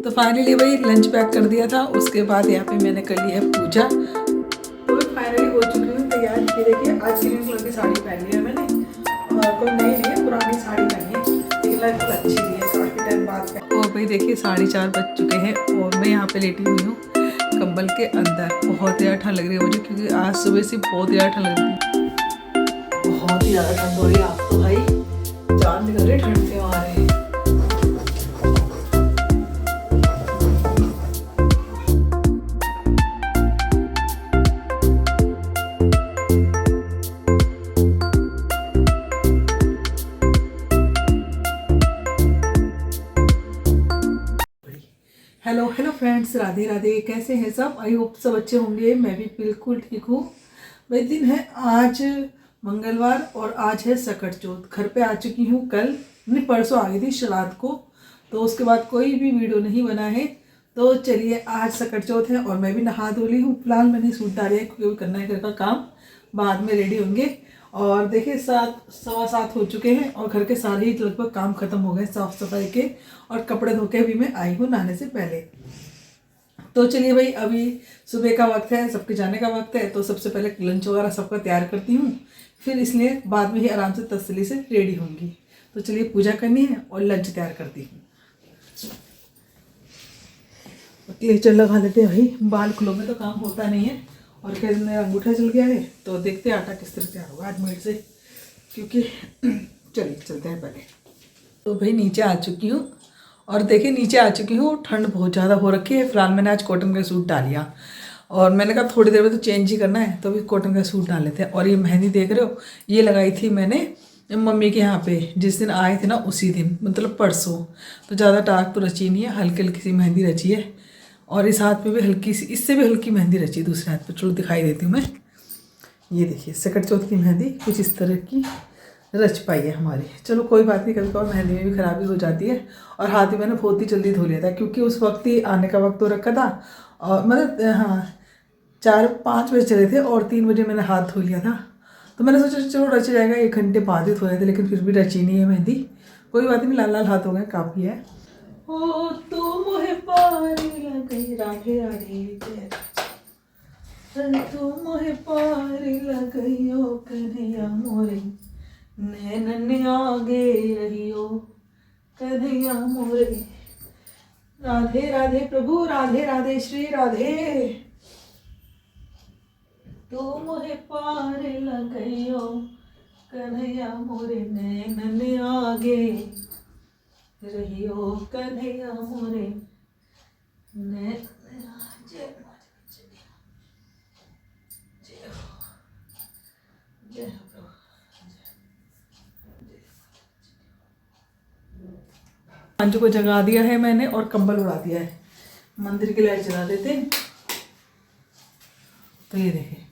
तो फाइनली भाई lunch pack कर दिया था। उसके बाद यहाँ पे मैंने कर लिया है पूजा। तो भाई फाइनली हो चुकी हूँ तैयार। ये देखिए आज क्रीम कलर की साड़ी पहनी है मैंने, और कोई नई नहीं है, पुरानी साड़ी पहनी है, लेकिन लगभग अच्छी भी है, काफ़ी टाइम बाद। और भाई देखिए 4:30 बज चुके हैं और मैं यहाँ पे लेटी हुई हूँ कंबल के अंदर। बहुत ज़्यादा ठंड लग रही है मुझे, क्योंकि आज सुबह से बहुत ज़्यादा ठंड लग रही है, बहुत ही ज़्यादा ठंड हो रही है। आज तो भाई जान निकल रही ठंड से मारे। Hello friends, Radhe Radhe. कैसे हैं सब? आई होप सब अच्छे होंगे। मैं भी बिल्कुल ठीक हूँ। वही दिन है आज मंगलवार और आज है सकट चौथ। घर पे आ चुकी हूँ कल, नहीं परसों आ गई थी श्राद्ध को, तो उसके बाद कोई भी वीडियो नहीं बना है। तो चलिए आज सकट चौथ है और मैं भी नहा धो ली हूँ। फिलहाल मैंने सूट डाले है क्योंकि करना है घर का काम, बाद में रेडी होंगे। और देखिए 7:15 हो चुके हैं और घर के सारे ही लगभग काम खत्म हो गए साफ़ सफाई के, और कपड़े धो के भी मैं आई हूँ नहाने से पहले। तो चलिए भाई अभी सुबह का वक्त है, सबके जाने का वक्त है, तो सबसे पहले लंच वगैरह सबका तैयार करती हूँ, फिर इसलिए बाद में ही आराम से तसल्ली से रेडी होंगी। तो चलिए पूजा करनी है और लंच तैयार करती हूँ। क्लेचर लगा लेते हैं भाई, बाल खुलो में तो काम होता नहीं है। और फिर मेरा अंगूठा चल गया है, तो देखते हैं आटा किस तरह तैयार होगा आज मेरे से, क्योंकि चलिए चलते हैं पहले। तो भाई नीचे आ चुकी हूँ और देखिए नीचे आ चुकी हूँ, ठंड बहुत ज़्यादा हो रखी है। फिलहाल मैंने आज कॉटन का सूट डाल लिया और मैंने कहा थोड़ी देर में तो चेंज ही करना है, तो अभी कॉटन का सूट डाल लेते हैं। और ये मेहंदी देख रहे हो, ये लगाई थी मैंने मम्मी के यहाँ पे जिस दिन आए थे ना, उसी दिन, मतलब परसों। तो ज़्यादा डार्क तो रची नहीं है, हल्की हल्की सी मेहंदी रची है। और इस हाथ पे भी हल्की सी, इससे भी हल्की मेहंदी रची है दूसरे हाथ पे। चलो दिखाई देती हूँ मैं। ये देखिए सकट चौथ की मेहंदी कुछ इस तरह की रच पाई है हमारी। चलो कोई बात नहीं, कभी कभार मेहंदी में भी खराबी हो जाती है। और हाथ भी मैंने बहुत ही जल्दी धो लिया था, क्योंकि उस वक्त ही आने का वक्त हो रखा था। और मतलब हाँ 4-5 बजे चले थे और 3 बजे मैंने हाथ धो लिया था। तो मैंने सोचा चलो रच जाएगा, 1 घंटे बाद ही धोए थे, लेकिन फिर भी रची नहीं है मेहंदी। कोई बात नहीं, लाल लाल हाथ हो गए, काफ़ी है। ओ तू मोहे पारी लगी राधे राधे, तू मोहे पारी लगइयो कन्हैया मोरे, नैनन आगे रहियो कन्हैया मोरे। राधे राधे प्रभु, राधे राधे श्री राधे, तू मोहे पार लगइयो कन्हैया मोरे, नैनन आगे रहियो कन्हैया मोरे, अंजू को जगा दिया है मैंने और कंबल उड़ा दिया है। मंदिर की लाइट जला देते हैं। तो ये देखिए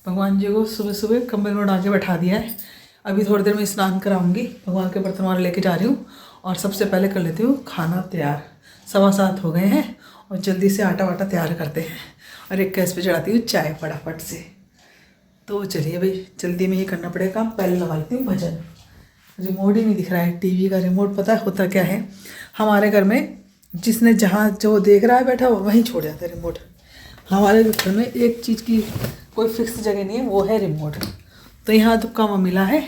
भगवान जी को सुबह सुबह कंबल में उड़ा के बैठा दिया है। अभी थोड़ी देर में स्नान कराऊंगी, भगवान के बर्तन वाले लेके जा रही हूँ। और सबसे पहले कर लेती हूँ खाना तैयार। 7:15 हो गए हैं और जल्दी से आटा वाटा तैयार करते हैं और एक गैस पे चढ़ाती हूँ चाय फटाफट से। तो चलिए भाई जल्दी में ही करना पड़ेगा काम। पहले लगा लेती हूँ भजन। रिमोट ही नहीं दिख रहा है टीवी का रिमोट। पता होता क्या है हमारे घर में, जिसने जहाँ जो देख रहा है बैठा वहीं छोड़ जाता है रिमोट। हमारे घर में एक चीज़ की कोई फिक्स जगह नहीं है, वो है रिमोट। तो यहाँ दुक्का में मिला है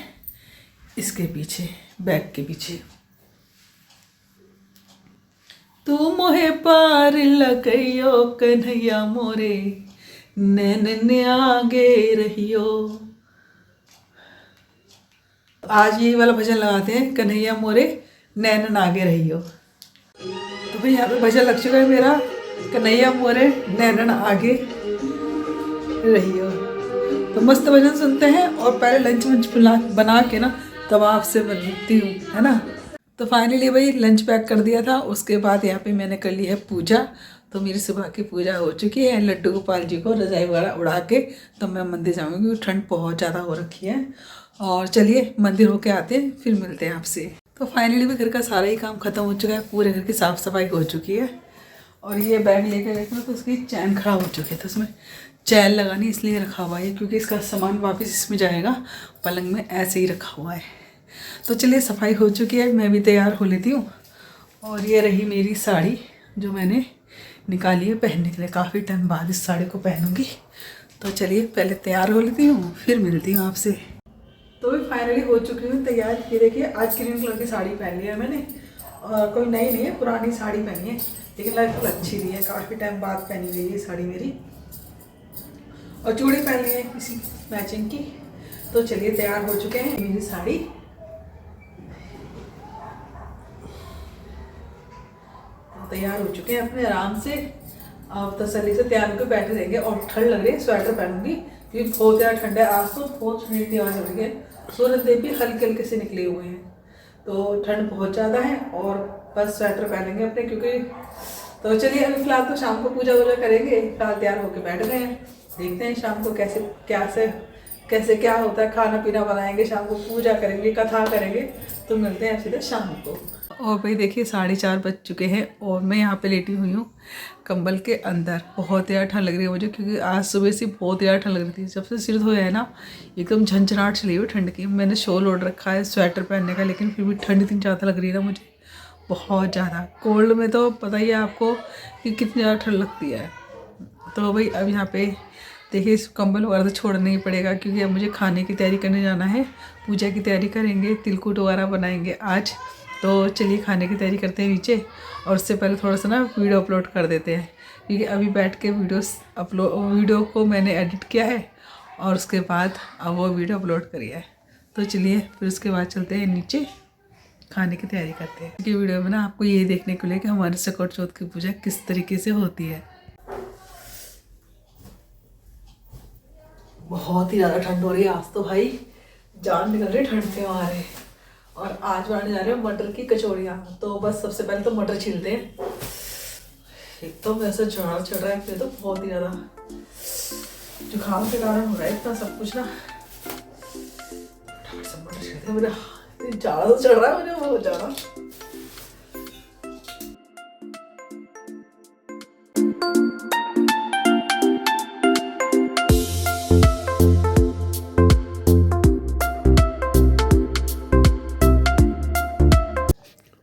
इसके पीछे, बैग के पीछे। तू मोहे पार लगइयो कन्हैया मोरे, नैनन आगे रहियो। आज ये वाला भजन लगाते हैं, कन्हैया मोरे नैनन आगे रहियो। तो भाई यहाँ पे भजन लग चुका है मेरा, कन्हैया मोरे नैनन आगे रहियो। तो मस्त भजन सुनते हैं और पहले लंच वंच बना के ना तब आपसे मिलती हूँ, है ना। तो फाइनली भाई लंच पैक कर दिया था। उसके बाद यहाँ पे मैंने कर लिया है पूजा। तो मेरी सुबह की पूजा हो चुकी है। लड्डू गोपाल जी को रजाई वगैरह उड़ा के तो मैं मंदिर जाऊँगी, क्योंकि ठंड बहुत ज़्यादा हो रखी है। और चलिए मंदिर होके आते हैं, फिर मिलते हैं आपसे। तो फाइनली भी घर का सारा ही काम ख़त्म हो चुका है, पूरे घर की साफ़ सफाई हो चुकी है। और ये बैग लेकर गए थे तो उसकी चैन ख़राब हो चुकी है, तो उसमें चैन लगानी इसलिए रखा हुआ है, क्योंकि इसका सामान वापस इसमें जाएगा। पलंग में ऐसे ही रखा हुआ है। तो चलिए सफाई हो चुकी है, मैं भी तैयार हो लेती हूँ। और ये रही मेरी साड़ी, जो मैंने निकाली है पहनने के लिए। काफ़ी टाइम बाद इस साड़ी को पहनूंगी। तो चलिए पहले तैयार हो लेती हूँ, फिर मिलती हूँ आपसे। तो भी फाइनली हो चुकी हूँ तैयार। ये देखिए आज ग्रीन कलर की साड़ी पहन ली है मैंने, और कोई नई नहीं है, पुरानी साड़ी पहनी है, लेकिन बिल्कुल अच्छी भी है। काफ़ी टाइम बाद पहनी गई है साड़ी मेरी। और चूड़ी पहन ली है इसी मैचिंग की। तो चलिए तैयार हो चुके हैं। मेरी साड़ी तैयार हो चुके हैं अपने आराम से। अब तसल्ली से तैयार होकर बैठे रहेंगे। और ठंड लग रही है, स्वेटर पहनूंगी क्योंकि बहुत ज़्यादा ठंड है। आज तो बहुत ठंडी हवा चल रही है। सूरज देव भी हल्के हल्के से निकले हुए हैं, तो ठंड बहुत ज़्यादा है। और बस स्वेटर पहनेंगे अपने, क्योंकि तो चलिए अभी फिलहाल तो शाम को पूजा वूजा करेंगे। फिलहाल तैयार होकर बैठ गए हैं, देखते हैं शाम को कैसे क्या होता है। खाना पीना बनाएंगे, शाम को पूजा करेंगे, कथा करेंगे। तो मिलते हैं सीधे शाम को। और भाई देखिए 4:30 बज चुके हैं और मैं यहाँ पे लेटी हुई हूँ कंबल के अंदर। बहुत ज़्यादा ठंड लग रही है मुझे, क्योंकि आज सुबह से बहुत ज़्यादा ठंड लग रही थी। जब से सिर धोया है ना, एकदम झंझनाहट चली हुई ठंड की। मैंने शॉल ओढ़ रखा है स्वेटर पहनने का, लेकिन फिर भी ठंड इतनी ज़्यादा लग रही है ना मुझे, बहुत ज़्यादा। कोल्ड में तो पता ही है आपको कि कितनी ज़्यादा ठंड लगती है। तो भाई अब यहाँ पे देखिए इस कंबल वगैरह तो छोड़ना ही पड़ेगा, क्योंकि अब मुझे खाने की तैयारी करने जाना है। पूजा की तैयारी करेंगे, तिलकुट वगैरह बनाएंगे आज। तो चलिए खाने की तैयारी करते हैं नीचे। और उससे पहले थोड़ा सा ना वीडियो अपलोड कर देते हैं, क्योंकि अभी बैठ के वीडियो को मैंने एडिट किया है और उसके बाद अब वो वीडियो अपलोड करी है। तो चलिए फिर उसके बाद चलते हैं नीचे, खाने की तैयारी करते हैं। क्योंकि वीडियो में ना आपको ये देखने को मिले कि हमारे सकट चौथ की पूजा किस तरीके से होती है। बहुत ही ज़्यादा ठंड हो रही है आज तो भाई, जान निकल रही ठंड के मारे। और आज बनाने जा रहे हैं मटर की कचौड़ियाँ। तो बस सबसे पहले तो मटर छीलते हैं। एक तो वैसे झाड़ चढ़ रहा है, फिर तो बहुत ही ज़्यादा जुकाम के कारण हो रहा है इतना सब कुछ ना। सब मटर छीलते हैं, मेरा ज़्यादा तो चढ़ रहा है मुझे बहुत ज़्यादा।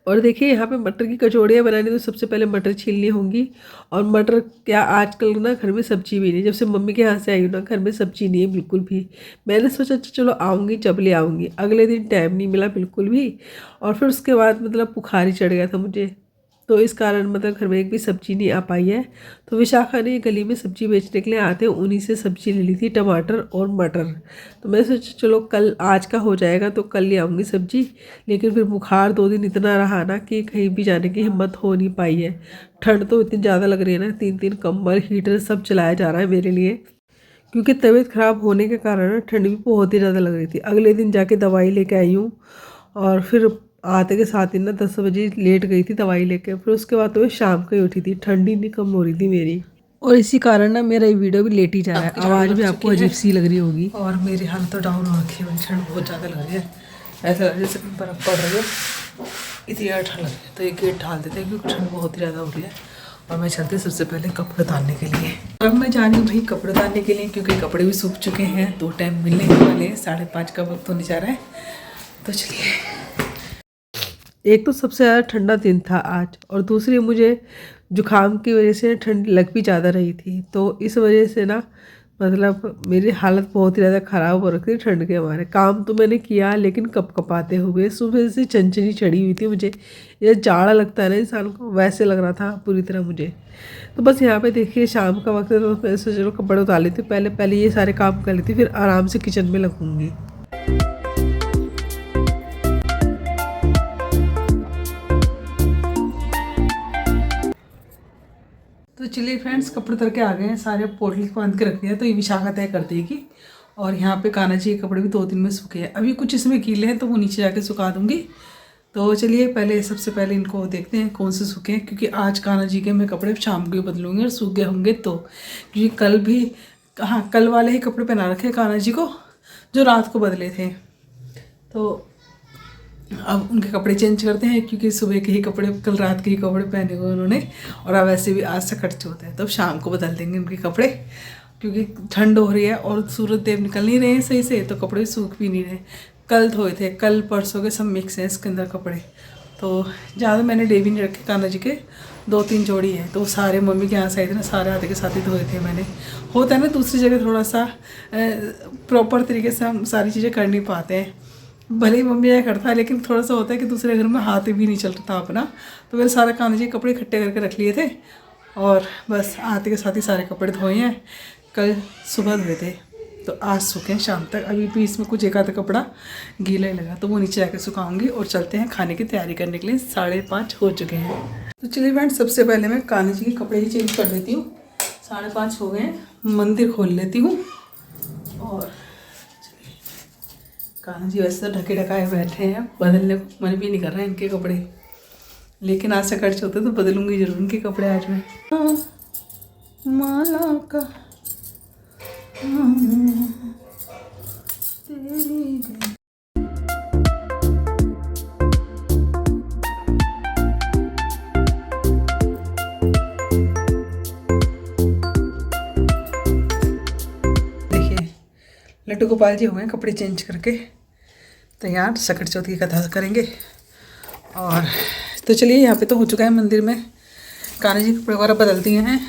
और देखिए यहाँ पे मटर की कचौड़ियाँ बनानी, तो सबसे पहले मटर छीलनी होंगी। और मटर क्या आजकल ना घर में सब्जी भी नहीं, जब से मम्मी के यहाँ से आई हूँ ना घर में सब्जी नहीं है बिल्कुल भी। मैंने सोचा चलो आऊँगी जब ले आऊँगी, अगले दिन टाइम नहीं मिला बिल्कुल भी। और फिर उसके बाद मतलब बुखार ही चढ़ गया था मुझे, तो इस कारण मतलब घर में एक भी सब्जी नहीं आ पाई है। तो विशाखा ने गली में सब्जी बेचने के लिए आते हैं, उन्हीं से सब्जी ले ली थी, टमाटर और मटर। तो मैं सोचा चलो कल आज का हो जाएगा तो कल ले आऊँगी सब्जी। लेकिन फिर बुखार 2 दिन इतना रहा ना कि कहीं भी जाने की हिम्मत हो नहीं पाई है। ठंड तो इतनी ज़्यादा लग रही है ना, 3-3 कंबल हीटर सब चलाया जा रहा है मेरे लिए, क्योंकि तबीयत ख़राब होने के कारण ठंड भी बहुत ही ज़्यादा लग रही थी। अगले दिन जाके दवाई लेके आई हूँ, और फिर आते के साथ ही ना 10 बजे लेट गई थी दवाई लेके। फिर उसके बाद तो मैं शाम को ही उठी थी, ठंडी नहीं कम हो रही थी मेरी। और इसी कारण ना मेरा ये वीडियो भी लेट ही जा रहा है, आवाज़ भी आपको अजीब सी लग रही होगी। और मेरी हालत तो डाउन हो रखी है, ठंड बहुत ज़्यादा लग रही है, ऐसा लग रहा है जैसे बर्फ़ पड़ रही है, इतनी ज़्यादा ठंड लग रही है। तो एक गेट ढाल देते हैं क्योंकि ठंड बहुत ही ज़्यादा हो रही है। और मैं चलती सबसे पहले कपड़े उतारने के लिए। अब मैं जा रही हूँ भाई कपड़े उतारने के लिए, क्योंकि कपड़े भी सूख चुके हैं, 2 टाइम मिलने वाले हैं, 5:30 का वक्त होने जा रहा है। तो चलिए, एक तो सबसे ज़्यादा ठंडा दिन था आज, और दूसरी मुझे जुकाम की वजह से ठंड लग भी ज़्यादा रही थी। तो इस वजह से ना मतलब मेरी हालत बहुत ही ज़्यादा ख़राब हो रखी थी ठंड के मारे। काम तो मैंने किया लेकिन कपकपाते हुए, सुबह से चंचनी चढ़ी हुई थी मुझे। ये जाड़ा लगता है ना इंसान को, वैसे लग रहा था पूरी तरह मुझे। तो बस यहाँ पे देखिए शाम का वक्त है, तो मैं सोचा चलो कपड़े उतार लेती हूँ, पहले ये सारे काम कर लेती, फिर आराम से किचन में लगूँगी। तो चलिए फ्रेंड्स, कपड़े उतर के आ गए हैं, सारे पोटली बांध के रख दिया, तो ये विशाखा तय कर देगी। और यहाँ पे कान्हा जी के कपड़े भी 2 दिन में सूखे हैं, अभी कुछ इसमें गीले हैं तो वो नीचे जाके सुखा दूँगी। तो चलिए सबसे पहले इनको देखते हैं कौन से सूखे हैं, क्योंकि आज कान्हा जी के मैं कपड़े शाम को बदलूँगी और सूख गए होंगे तो, क्योंकि कल भी कल वाले ही कपड़े पहना रखे कान्हा जी को जो रात को बदले थे। तो अब उनके कपड़े चेंज करते हैं, क्योंकि सुबह के ही कपड़े कल रात के ही कपड़े पहने हुए उन्होंने, और अब वैसे भी आज सकट चौथ है, तो शाम को बदल देंगे उनके कपड़े, क्योंकि ठंड हो रही है और सूरज देव निकल नहीं रहे हैं सही से, तो कपड़े सूख भी नहीं रहे। कल धोए थे, कल परसों के सब मिक्स हैं इसके अंदर कपड़े, तो ज़्यादा मैंने डे भी नहीं रखे कान्हा जी के, 2-3 जोड़ी है, तो सारे मम्मी के यहाँ से आए थे ना, सारे आते के साथ ही धोए थे मैंने। होता है ना दूसरी जगह थोड़ा सा प्रॉपर तरीके से हम सारी चीज़ें कर नहीं पाते हैं, भले ही मम्मी यह करता है, लेकिन थोड़ा सा होता है कि दूसरे घर में हाथ भी नहीं चलता था अपना। तो मैंने सारा कान्हा जी कपड़े इकट्ठे करके रख लिए थे और बस आते के साथ ही सारे कपड़े धोए हैं। कल सुबह धोए थे तो आज सूखे हैं शाम तक। अभी भी इसमें कुछ एक आधा कपड़ा गीला ही लगा, तो वो नीचे जाकर सुखाऊंगी और चलते हैं खाने की तैयारी करने के लिए। 5:30 हो चुके हैं। तो चलिए फ्रेंड, सबसे पहले मैं कान्हा जी के कपड़े ही चेंज कर देती हूँ। 5:30 हो गए हैं, मंदिर खोल लेती हूँ। और कान्हा जी वैसे तो ढके ढकाए बैठे हैं, बदलने को मन भी नहीं कर रहा है इनके कपड़े, लेकिन आज से खर्च होते तो बदलूंगी जरूर इनके कपड़े आज मैं। माला का तेरी लड्डू गोपाल जी हुए हैं कपड़े चेंज करके तैयार, सकट चौथ की कथा करेंगे। और तो चलिए, यहाँ पे तो हो चुका है मंदिर में, कान्हा जी कपड़े वगैरह बदल दिए हैं।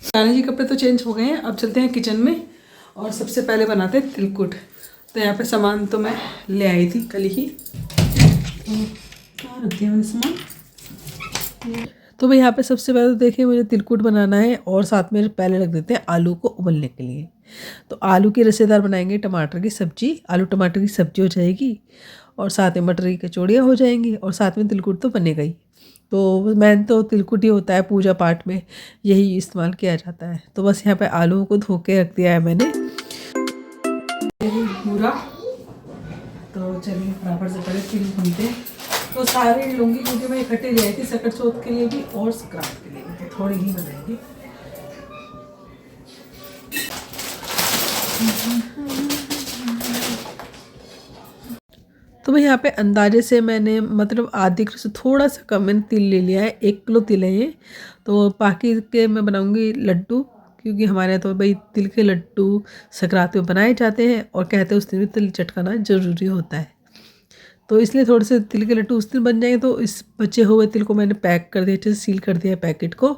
कान्हा जी कपड़े तो चेंज हो गए हैं, अब चलते हैं किचन में और सबसे पहले बनाते हैं तिलकुट। तो यहाँ पे सामान तो मैं ले आई थी कल ही, कहाँ रख दिया मैंने सामान। तो भाई यहाँ पे सबसे पहले तो देखिए मुझे तिलकुट बनाना है और साथ में पहले रख देते हैं आलू को उबलने के लिए। तो आलू की रसेदार बनाएंगे टमाटर की सब्जी, आलू टमाटर की सब्जी हो जाएगी और साथ में मटर की कचौड़ियाँ हो जाएंगी और साथ में तिलकुट तो बनेगा ही। तो मैन तो तिलकुट ही होता है पूजा पाठ में, यही इस्तेमाल किया जाता है। तो बस यहाँ पे आलू को धो के रख दिया है मैंने पूरा। तो चलिए बराबर से पहले तिल भूनते हैं। तो सारे लूँगी क्योंकि मैं इकट्ठे ले आई थी सकट चौथ के लिए भी और संक्रांत के लिए भी, तो थोड़ी ही बनाएंगे। तो भाई यहाँ पे अंदाजे से मैंने मतलब आधे किलो से थोड़ा सा कम मैंने तिल ले लिया है, 1 किलो तिल है ये। तो बाकी के मैं बनाऊंगी लड्डू, क्योंकि हमारे यहाँ तो भाई तिल के लड्डू संक्रांति में बनाए जाते हैं और कहते हैं उस दिन भी तिल चटकाना ज़रूरी होता है। तो इसलिए थोड़े से तिल के लड्डू उस दिन बन जाएंगे। तो इस बचे हुए तिल को मैंने पैक कर दिया, अच्छे से सील कर दिया पैकेट को,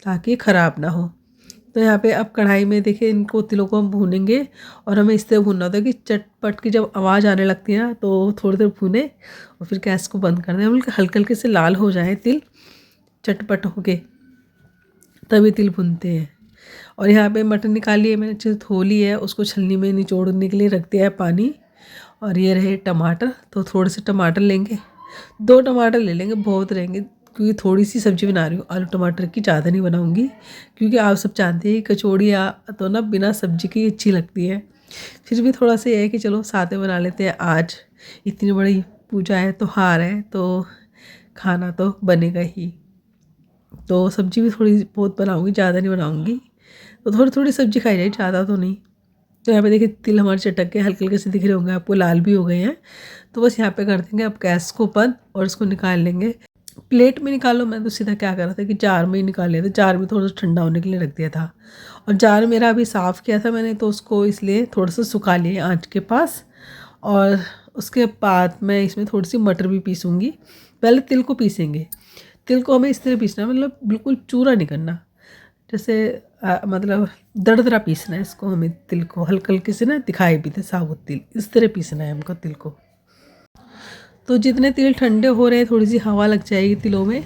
ताकि ख़राब ना हो। तो यहाँ पे अब कढ़ाई में देखिए इनको तिलों को हम भूनेंगे और हमें इस तरह भूनना होता है कि चटपट की जब आवाज़ आने लगती है ना, तो थोड़ी देर भूने और फिर गैस को बंद कर दें। हल्के हल्के से लाल हो जाए तिल, चटपट हो के, तभी तिल भूनते हैं। और यहाँ पे मटर निकाली है मैंने, अच्छे से धो ली है, उसको छलनी में निचोड़ने के लिए रख दिया है पानी। और ये रहे टमाटर, तो थोड़े से टमाटर लेंगे, 2 टमाटर ले लेंगे, बहुत रहेंगे क्योंकि थोड़ी सी सब्ज़ी बना रही हूँ, आलू टमाटर की ज़्यादा नहीं बनाऊँगी। क्योंकि आप सब जानते हैं कचौड़ी तो ना बिना सब्ज़ी की अच्छी लगती है, फिर भी थोड़ा सा ये है कि चलो साथ में बना लेते हैं। आज इतनी बड़ी पूजा है, त्योहार है, तो खाना तो बनेगा ही। तो सब्ज़ी भी थोड़ी बहुत बनाऊँगी, ज़्यादा नहीं बनाऊँगी। तो थोड़ी थोड़ी सब्ज़ी खाई जाए, ज़्यादा तो नहीं। तो यहाँ पे देखिए तिल हमारे चटक के हल्के हल्के से दिख रहे होंगे आपको, लाल भी हो गए हैं। तो बस यहाँ पे कर देंगे अब गैस को बंद और इसको निकाल लेंगे। प्लेट में निकालो, मैं तो सीधा क्या कर रहा था कि जार में ही निकाल लिया था, जार में थोड़ा सा ठंडा होने के लिए रख दिया था। और जार मेरा अभी साफ़ किया था मैंने, तो उसको इसलिए थोड़ा सा सुखा लिया आँच के पास। और उसके बाद मैं इसमें थोड़ी सी मटर भी पीसूँगी। पहले तिल को पीसेंगे, तिल को हमें इस तरह पीसना, मतलब बिल्कुल चूरा नहीं करना, जैसे मतलब दरदरा पीसना है इसको हमें। तिल को हल्के हल्के से ना दिखाई भी थे साबुत तिल, इस तरह पीसना है हमको तिल को। तो जितने तिल ठंडे हो रहे हैं, थोड़ी सी हवा लग जाएगी तिलों में,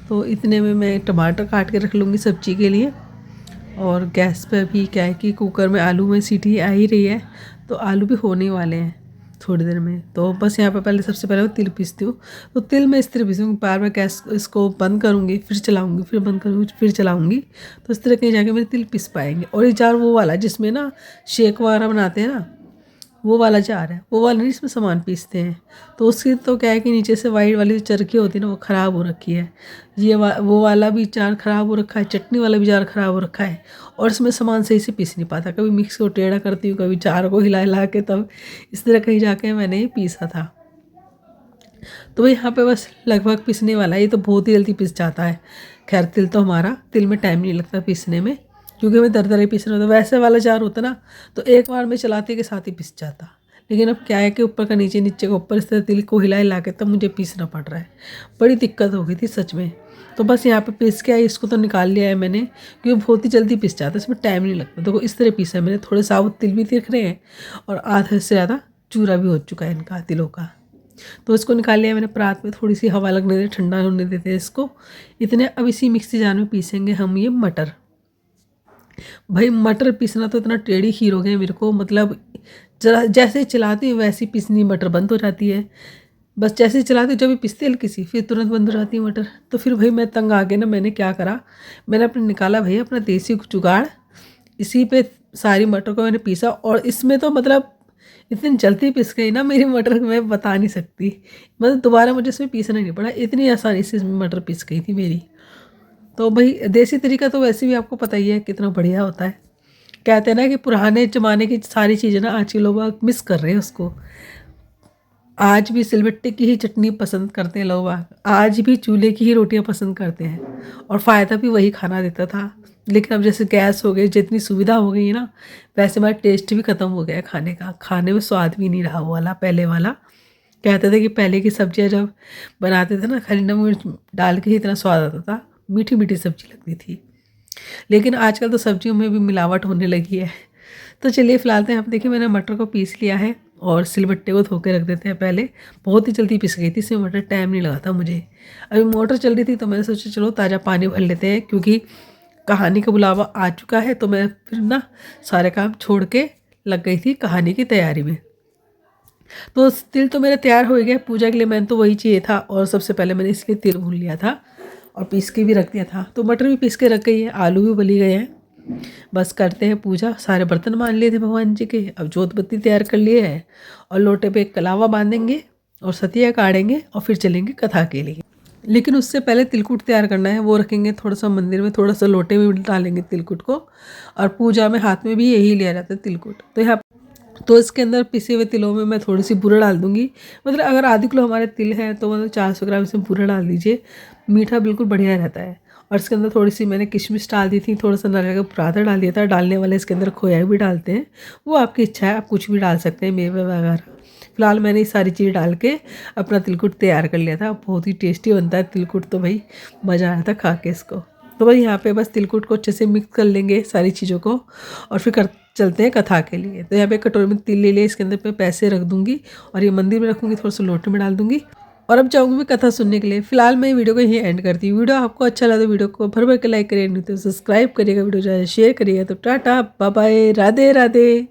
तो इतने में मैं टमाटर काट के रख लूँगी सब्जी के लिए। और गैस पर भी क्या है कि कुकर में आलू में सीटी आ ही रही है, तो आलू भी होने वाले हैं थोड़ी देर में। तो बस यहाँ पर पहले सबसे पहले मैं तिल पीसती हूँ। तो तिल मैं इस तरह पीसूँगी, बार बार गैस इसको बंद करूँगी, फिर चलाऊँगी, फिर बंद करूँगी, फिर चलाऊँगी। तो इस तरह कहीं जाके मेरे तिल पिस पाएंगे। और ये जार वो वाला जिसमें ना शेक वगैरह बनाते हैं ना, वो वाला जार है, वो वाला नहीं इसमें सामान पीसते हैं। तो उसकी तो क्या है कि नीचे से वाइट वाली जो चरखी होती है ना, वो ख़राब हो रखी है। ये वो वाला भी जार ख़राब हो रखा है, चटनी वाला भी जार ख़राब हो रखा है। और इसमें सामान सही से पीस नहीं पाता, कभी मिक्स को टेढ़ा करती हूँ, कभी जार को हिला हिला के, तब इस तरह कहीं जाके मैंने ये पीसा था। तो यहाँ पे बस लगभग पिसने वाला है, ये तो बहुत ही जल्दी पिस जाता है। खैर तिल तो हमारा, तिल में टाइम नहीं लगता पीसने में, क्योंकि हमें दरदरा ही पीसना होता है। वैसे वाला जार होता ना, तो एक बार में चलाते के साथ ही पिस जाता। लेकिन अब क्या है कि ऊपर का नीचे, नीचे का ऊपर, इस तरह तिल को हिला हिला के तब मुझे पीसना पड़ रहा है। बड़ी दिक्कत हो गई थी सच में। तो बस यहाँ पे पीस के आई, इसको तो निकाल लिया है मैंने क्योंकि बहुत ही जल्दी पिस जाता है, इसमें टाइम नहीं लगता। देखो इस तरह पीसा है मैंने, थोड़े साबुत तिल भी दिख रहे हैं और आधा से ज़्यादा चूरा भी हो चुका है इनका तिलों का। तो इसको निकाल लिया मैंने परात में, थोड़ी सी हवा लगने दे, ठंडा होने देते हैं इसको इतने। अब इसी मिक्सी जार में पीसेंगे हम ये मटर। भाई मटर पीसना तो इतना टेढ़ी खीर हो गया मेरे को, मतलब जरा जैसे ही चलाती हूँ वैसे ही पीसनी मटर बंद हो जाती है। बस जैसे ही चलाती हूँ, जब भी पिसती हल्की सी फिर तुरंत बंद हो जाती है मटर। तो फिर भाई मैं तंग आ गया ना, मैंने क्या करा, मैंने अपने निकाला भाई अपना देसी जुगाड़, इसी पे सारी मटर को मैंने पीसा। और इसमें तो मतलब इतनी जल्दी पिस गई ना मेरी मटर, मैं बता नहीं सकती। मतलब दोबारा मुझे इसमें पीसना नहीं पड़ा, इतनी आसानी से इसमें मटर पिस गई थी मेरी। तो भाई देसी तरीका तो वैसे भी आपको पता ही है कितना बढ़िया होता है। कहते हैं ना कि पुराने ज़माने की सारी चीज़ें ना आज के लोग मिस कर रहे हैं उसको। आज भी सिलबट्टे की ही चटनी पसंद करते हैं लोग, आज भी चूल्हे की ही रोटियां पसंद करते हैं, और फ़ायदा भी वही खाना देता था। लेकिन अब जैसे गैस हो गई, जितनी सुविधा हो गई है ना, वैसे हमारा टेस्ट भी ख़त्म हो गया है खाने का, खाने में स्वाद भी नहीं रहा वो वाला पहले वाला। कहते थे कि पहले की सब्जियां जब बनाते थे ना, खाली नमक मिर्च डाल के ही इतना स्वाद आता था, मीठी मीठी सब्जी लगती थी। लेकिन आजकल तो सब्जियों में भी मिलावट होने लगी है। तो चलिए फिलहाल तो यहाँ पे देखिए मैंने मटर को पीस लिया है और सिलबट्टे को धो के रख देते हैं पहले। बहुत ही जल्दी पिस गई थी, इसमें मटर टाइम नहीं लगा था मुझे। अभी मोटर चल रही थी तो मैंने सोचा चलो ताज़ा पानी भर लेते हैं, क्योंकि कहानी का बुलावा आ चुका है। तो मैं फिर ना सारे काम छोड़ के लग गई थी कहानी की तैयारी में। तो तिल तो मेरा तैयार हो गया पूजा के लिए, मैंने तो वही चाहिए था, और सबसे पहले मैंने इसलिए तिल भून लिया था और पीस के भी रख दिया था। तो मटर भी पीस के रख गई है, आलू भी उबली गए हैं। बस करते हैं पूजा। सारे बर्तन मान लिए थे भगवान जी के, अब जोत बत्ती तैयार कर लिए है और लोटे पे एक कलावा बांधेंगे और सतिया काढ़ेंगे और फिर चलेंगे कथा के लिए। लेकिन उससे पहले तिलकुट तैयार करना है, वो रखेंगे थोड़ा सा मंदिर में, थोड़ा सा लोटे में डालेंगे तिलकुट को, और पूजा में हाथ में भी यही लिया जाता है तिलकुट। तो यहाँ तो इसके अंदर पिसे हुए तिलों में मैं थोड़ी सी बूरा डाल दूंगी। मतलब अगर आधे किलो हमारे तिल हैं तो मतलब 400 ग्राम इसमें बूरा डाल दीजिए, मीठा बिल्कुल बढ़िया रहता है। और इसके अंदर थोड़ी सी मैंने किशमिश डाल दी थी, थोड़ा सा नारियल का बुरादा डाल दिया था। डालने वाले इसके अंदर खोया भी डालते हैं, वो आपकी इच्छा है, आप कुछ भी डाल सकते हैं, मेवे वगैरह। फिलहाल मैंने ये सारी चीज़ डाल के अपना तिलकुट तैयार कर लिया था। बहुत ही टेस्टी बनता है तिलकुट, तो भाई मज़ा आया था खा के इसको। तो भाई यहाँ पे बस तिलकुट को अच्छे से मिक्स कर लेंगे सारी चीज़ों को, और फिर चलते हैं कथा के लिए। तो यहाँ पे कटोरी में तिल ले लिया, इसके अंदर पे पैसे रख दूंगी और ये मंदिर में रखूँगी, थोड़ा सा लोटे में डाल दूंगी, और अब जाऊँगी मैं कथा सुनने के लिए। फिलहाल मैं वीडियो को यहीं एंड करती हूँ। वीडियो आपको अच्छा लगा तो वीडियो को भर भर के लाइक करिए, नहीं तो सब्सक्राइब करिएगा, वीडियो जो है शेयर करिएगा। तो tata bye bye, Radhe Radhe.